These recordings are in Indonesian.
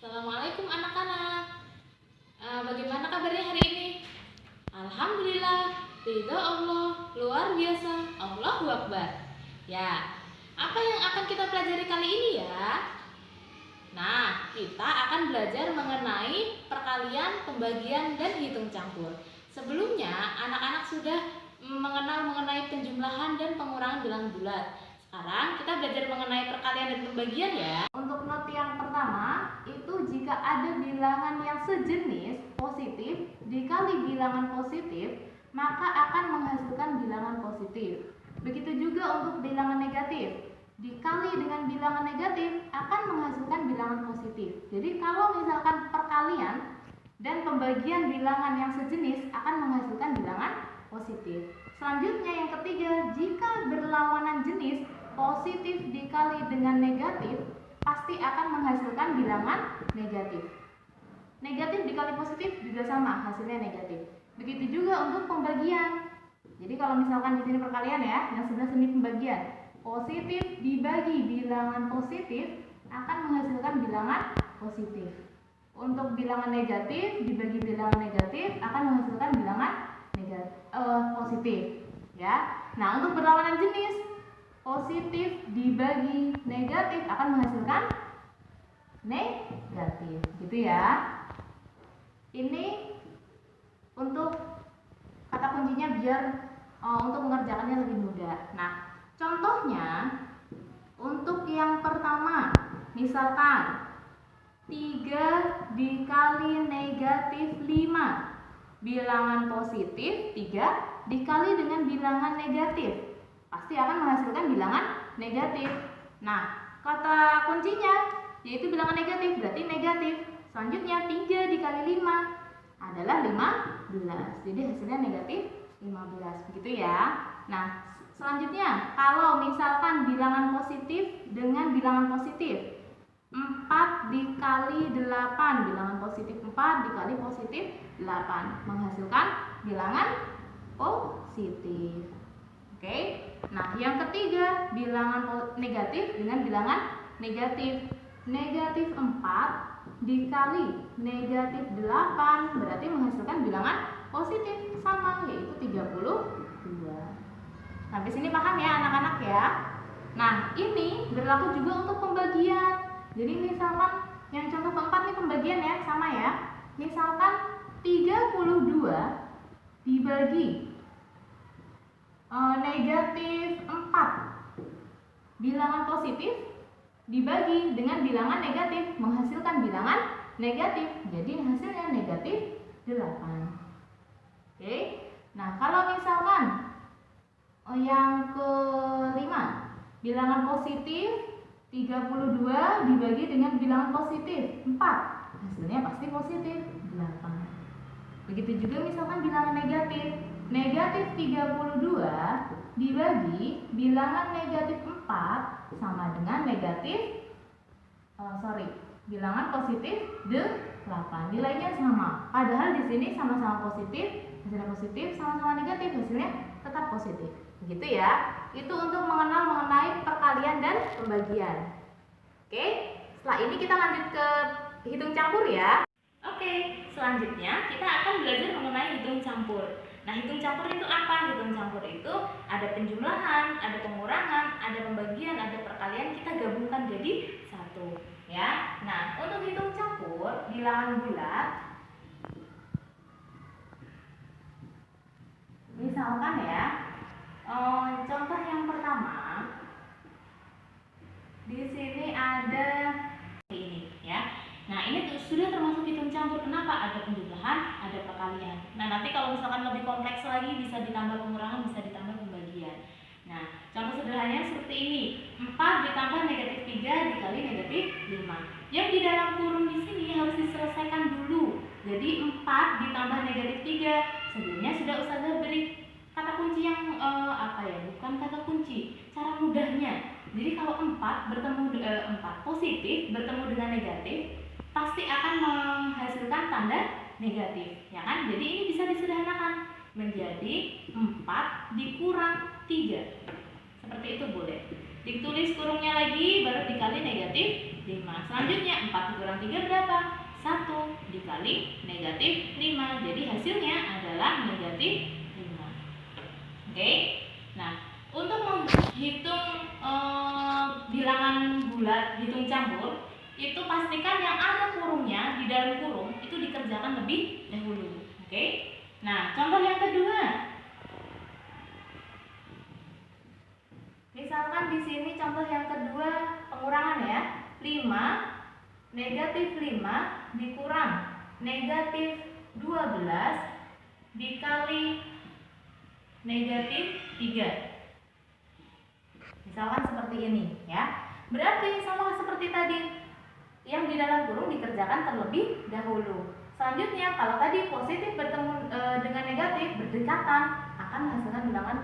Assalamualaikum anak-anak. Bagaimana kabarnya hari ini? Alhamdulillah, ridho Allah luar biasa. Allahu Akbar. Ya, apa yang akan kita pelajari kali ini ya? Nah, kita akan belajar mengenai perkalian, pembagian, dan hitung campur. Sebelumnya, anak-anak sudah mengenal mengenai penjumlahan dan pengurangan bilangan bulat. Sekarang kita belajar mengenai perkalian dan pembagian ya. Untuk not yang pertama, itu jika ada bilangan yang sejenis positif dikali bilangan positif, maka akan menghasilkan bilangan positif. Begitu juga untuk bilangan negatif. Dikali dengan bilangan negatif akan menghasilkan bilangan positif. Jadi kalau misalkan perkalian dan pembagian bilangan yang sejenis akan menghasilkan bilangan positif. Selanjutnya yang ketiga, jika berlawanan jenis positif dikali dengan negatif pasti akan menghasilkan bilangan negatif. Negatif dikali positif juga sama, hasilnya negatif. Begitu juga untuk pembagian. Jadi kalau misalkan di sini perkalian ya, yang sebelah sini pembagian. Positif dibagi bilangan positif akan menghasilkan bilangan positif. Untuk bilangan negatif dibagi bilangan negatif akan menghasilkan bilangan positif. Ya. Nah, untuk berlawanan jenis positif dibagi negatif akan menghasilkan negatif, gitu ya. Ini untuk kata kuncinya biar untuk mengerjakannya lebih mudah. Nah, contohnya untuk yang pertama, misalkan 3 dikali negatif 5, bilangan positif 3 dikali dengan bilangan negatif pasti akan menghasilkan bilangan negatif. Nah, kata kuncinya yaitu bilangan negatif, berarti negatif. Selanjutnya 3 dikali 5 adalah 15. Jadi hasilnya negatif 15, begitu ya. Nah, selanjutnya kalau misalkan bilangan positif dengan bilangan positif, 4 dikali 8, bilangan positif 4 dikali positif 8 menghasilkan bilangan positif. Oke. Nah, yang ketiga, bilangan negatif dengan bilangan negatif. Negatif 4 dikali negatif 8 berarti menghasilkan bilangan positif sama, yaitu 32. Sampai sini paham ya anak-anak ya? Nah, ini berlaku juga untuk pembagian. Jadi misalkan yang contoh keempat nih pembagian ya, sama ya. Misalkan 32 dibagi negatif 4, bilangan positif dibagi dengan bilangan negatif menghasilkan bilangan negatif. Jadi hasilnya negatif 8. Oke. Nah, kalau misalkan yang kelima, bilangan positif 32 dibagi dengan bilangan positif 4, hasilnya pasti positif 8. Begitu juga misalkan bilangan negatif. Negatif 32 dibagi bilangan negatif 4 sama dengan bilangan positif 8. Nilainya sama. Padahal di sini sama-sama positif, hasilnya positif, sama-sama negatif, hasilnya tetap positif. Begitu ya. Itu untuk mengenai perkalian dan pembagian. Oke, setelah ini kita lanjut ke hitung campur ya. Oke, selanjutnya kita akan belajar mengenai hitung campur. Nah, hitung campur itu apa? Hitung campur itu ada penjumlahan, ada pengurangan, ada pembagian, ada perkalian, kita gabungkan jadi satu, ya. Nah, untuk hitung campur bilangan bulat, misalkan ya, contoh yang pertama, di sini ada ini, ya. Nah, ini sudah termasuk hitung campur. Kenapa? Ada penjumlahan, ada perkalian. Nah, nanti kalau misalkan lebih kompleks lagi bisa ditambah pengurangan, bisa ditambah pembagian. Nah, contoh sederhananya seperti ini. 4 ditambah negatif 3 dikali negatif 5. Yang di dalam kurung di sini harus diselesaikan dulu. Jadi 4 ditambah negatif 3. Sebelumnya sudah Ustazah beri kata kunci yang bukan kata kunci, cara mudahnya. Jadi kalau 4 positif bertemu dengan negatif pasti akan menghasilkan tanda negatif, ya kan? Jadi ini bisa disederhanakan menjadi 4 dikurang 3. Seperti itu boleh. Ditulis kurungnya lagi baru dikali negatif 5. Selanjutnya 4 dikurang 3 berapa? 1 dikali negatif 5. Jadi hasilnya adalah negatif 5. Oke. Nah, untuk menghitung bilangan bulat, hitung campur, itu pastikan yang ada kurungnya di dalam kurung itu dikerjakan lebih dahulu. Oke. Nah, contoh yang kedua. Misalkan di sini contoh yang kedua pengurangan ya. 5 negatif 5 dikurang negatif 12 dikali negatif 3. Misalkan seperti ini ya. Berarti sama seperti tadi, yang di dalam kurung dikerjakan terlebih dahulu. Selanjutnya kalau tadi positif bertemu dengan negatif berdekatan akan menghasilkan bilangan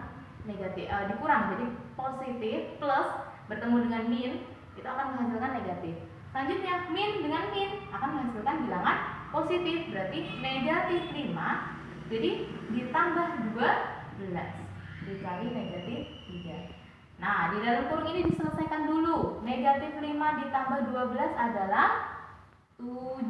negatif dikurang. Jadi positif plus bertemu dengan min itu akan menghasilkan negatif. Selanjutnya min dengan min akan menghasilkan bilangan positif, berarti negatif 5 jadi ditambah 12 dikali negatif 3. Nah, di dalam kurung ini diselesaikan dulu. Negatif 5 ditambah 12 adalah 7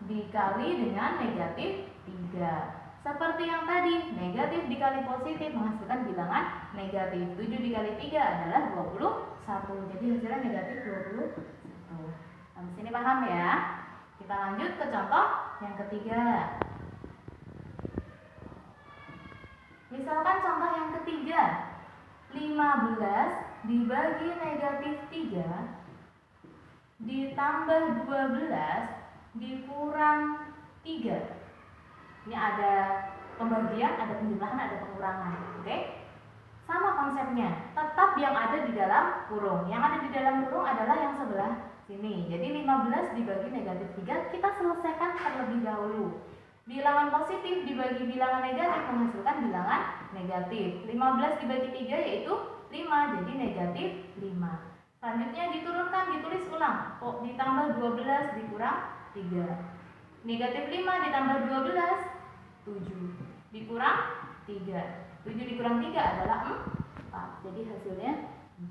dikali dengan negatif 3. Seperti yang tadi, negatif dikali positif menghasilkan bilangan negatif. 7 dikali 3 adalah 21. Jadi hasilnya negatif 21. Sampai sini paham ya? Kita lanjut ke contoh yang ketiga. Misalkan contoh yang ketiga, 15 dibagi negatif 3 ditambah 12 dikurang 3. Ini ada pembagian, ada penjumlahan, ada pengurangan. Oke? Sama konsepnya, tetap yang ada di dalam kurung. Yang ada di dalam kurung adalah yang sebelah sini. Jadi 15 dibagi negatif 3 kita selesaikan terlebih dahulu. Bilangan positif dibagi bilangan negatif menghasilkan bilangan negatif. 15 dibagi 3 yaitu 5, jadi negatif 5. Selanjutnya diturunkan, ditulis ulang. Ditambah 12 dikurang 3. Negatif 5 ditambah 12, 7. Dikurang 3. 7 dikurang 3 adalah 4. Jadi hasilnya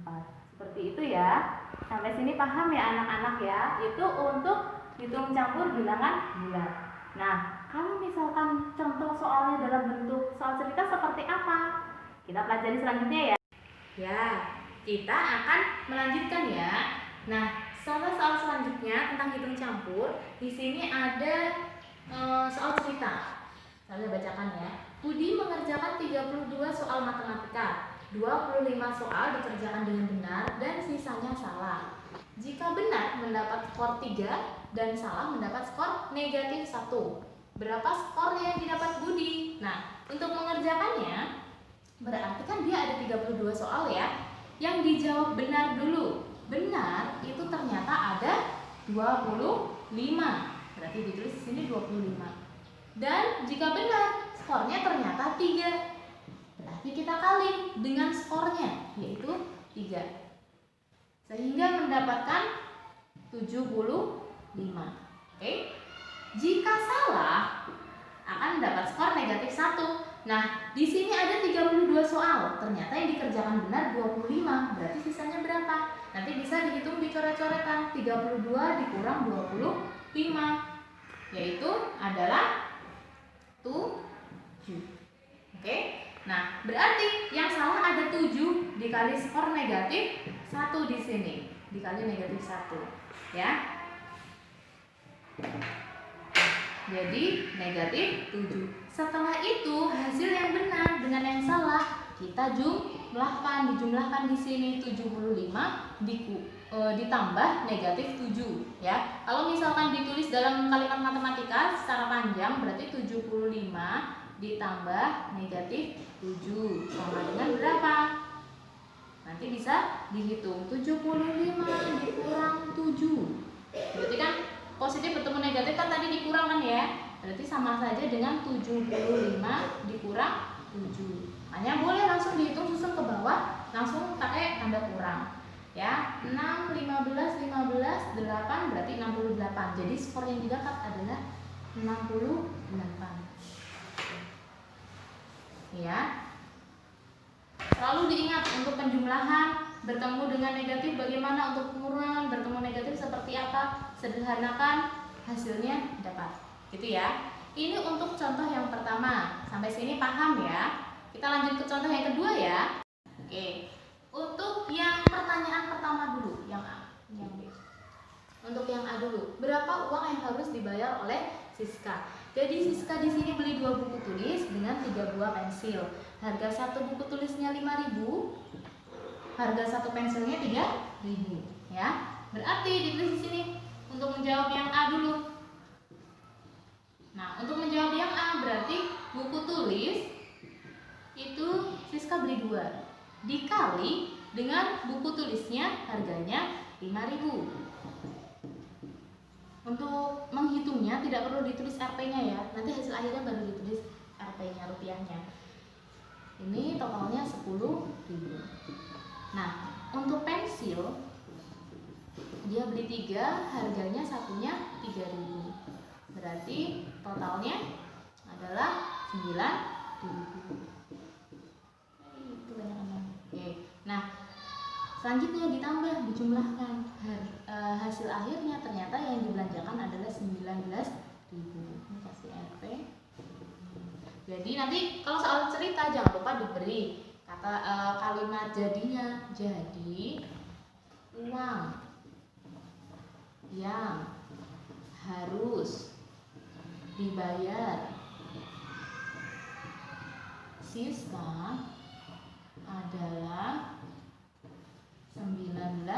4. Seperti itu ya. Sampai sini paham ya anak-anak ya. Itu untuk hitung campur bilangan bulat. Nah, kalau misalkan contoh soalnya dalam bentuk soal cerita seperti apa? Kita pelajari selanjutnya ya. Ya, kita akan melanjutkan ya. Nah, soal selanjutnya tentang hitung campur. Di sini ada soal cerita. Saya bacakan ya. Budi mengerjakan 32 soal matematika. 25 soal dikerjakan dengan benar dan sisanya salah. Jika benar mendapat skor 3 dan salah mendapat skor negatif 1. Berapa skor yang didapat Budi? Nah, untuk mengerjakannya berarti kan dia ada 32 soal ya. Yang dijawab benar dulu. Benar itu ternyata ada 25. Berarti ditulis di sini 25. Dan jika benar, skornya ternyata 3. Berarti kita kali dengan skornya, yaitu 3. Sehingga mendapatkan 75. Oke? Jika salah, akan mendapat skor negatif 1. Nah, di sini ada 32 soal. Ternyata yang dikerjakan benar 25. Berarti sisanya berapa? Nanti bisa dihitung di coret-coretan. 32 dikurang 25. Yaitu adalah 7. Oke? Nah, berarti yang salah ada 7 dikali skor negatif 1 di sini. Dikali negatif 1. Ya. Jadi negatif 7. Setelah itu hasil yang benar dengan yang salah kita dijumlahkan di sini 75 ditambah negatif 7 ya. Kalau misalkan ditulis dalam kalimat matematika secara panjang berarti 75 ditambah negatif 7 sama dengan berapa? Nanti bisa dihitung 75 dikurang 7. Berarti kan positif bertemu negatif kan tadi dikurang kan ya. Berarti sama saja dengan 75 dikurang 7. Hanya boleh langsung dihitung susun ke bawah, langsung pakai tanda kurang. Ya, 6, 15, 15, 8 berarti 68. Jadi skor yang didapat adalah 68. Ya. Selalu diingat untuk penjumlahan bertemu dengan negatif bagaimana untuk pengurangan, bertemu negatif seperti apa, sederhanakan, hasilnya dapat. Gitu ya. Ini untuk contoh yang pertama. Sampai sini paham ya? Kita lanjut ke contoh yang kedua ya. Oke. Untuk yang pertanyaan pertama dulu, yang A, yang B. Untuk yang A dulu, berapa uang yang harus dibayar oleh Siska? Jadi Siska di sini beli 2 buku tulis dengan 3 buah pensil. Harga satu buku tulisnya 5.000, harga satu pensilnya 3.000, ya. Berarti ditulis di sini untuk menjawab yang A dulu. Nah, untuk menjawab yang A berarti buku tulis itu Siska beli 2 dikali dengan buku tulisnya harganya 5.000. Untuk menghitungnya tidak perlu ditulis Rp-nya ya. Nanti hasil akhirnya baru ditulis Rp-nya, rupiahnya. Ini totalnya 10.000. Nah, untuk pensil dia beli 3, harganya satunya 3.000. Berarti totalnya adalah 9.000. Itu banyak kan. Oke. Nah, selanjutnya ditambah, dijumlahkan. Hasil akhirnya ternyata yang dibelanjakan adalah 19.000. Ini kasih RP. Jadi nanti kalau soal cerita jangan lupa diberi kata kalimat jadinya. Jadi uang yang harus dibayar Siska adalah 19.000.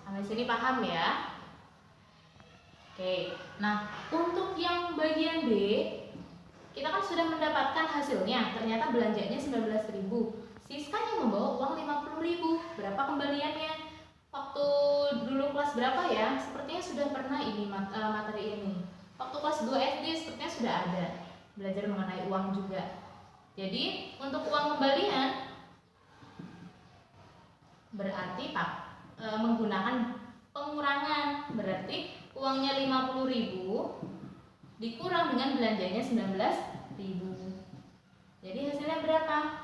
Sampai sini paham ya? Oke. Nah, untuk yang bagian B, kita kan sudah mendapatkan hasilnya. Ternyata belanjanya 19.000. Siska yang membawa uang 50.000. Berapa kembaliannya? Waktu dulu kelas berapa ya? Sepertinya sudah pernah ini materi ini. Waktu kelas 2 SD sepertinya sudah ada belajar mengenai uang juga. Jadi untuk uang kembalian berarti menggunakan pengurangan. Berarti uangnya 50.000 dikurang dengan belanjanya 19.000. Jadi hasilnya berapa?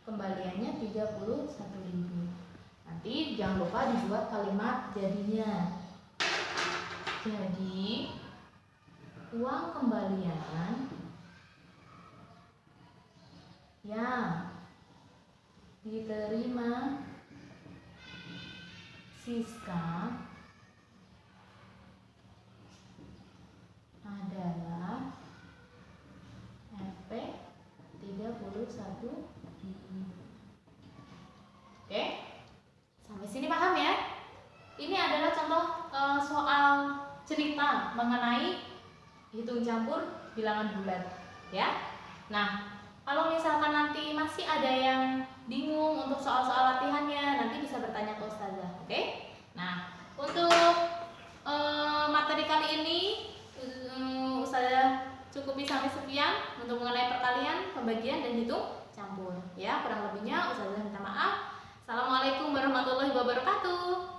Kembaliannya 31.000. Nanti jangan lupa dibuat kalimat jadinya. Jadi uang kembalian yang diterima Siska adalah Rp 31.000. Oke, sampai sini paham ya? Ini adalah contoh soal cerita mengenai hitung campur bilangan bulat ya. Nah, kalau misalkan nanti masih ada yang bingung untuk soal-soal latihannya, nanti bisa bertanya ke Ustazah, oke? Nah, untuk materi kali ini Ustazah cukupi sampai sekian untuk mengenai perkalian, pembagian, dan hitung campur. Ya, kurang lebihnya Ustazah minta maaf. Assalamualaikum warahmatullahi wabarakatuh.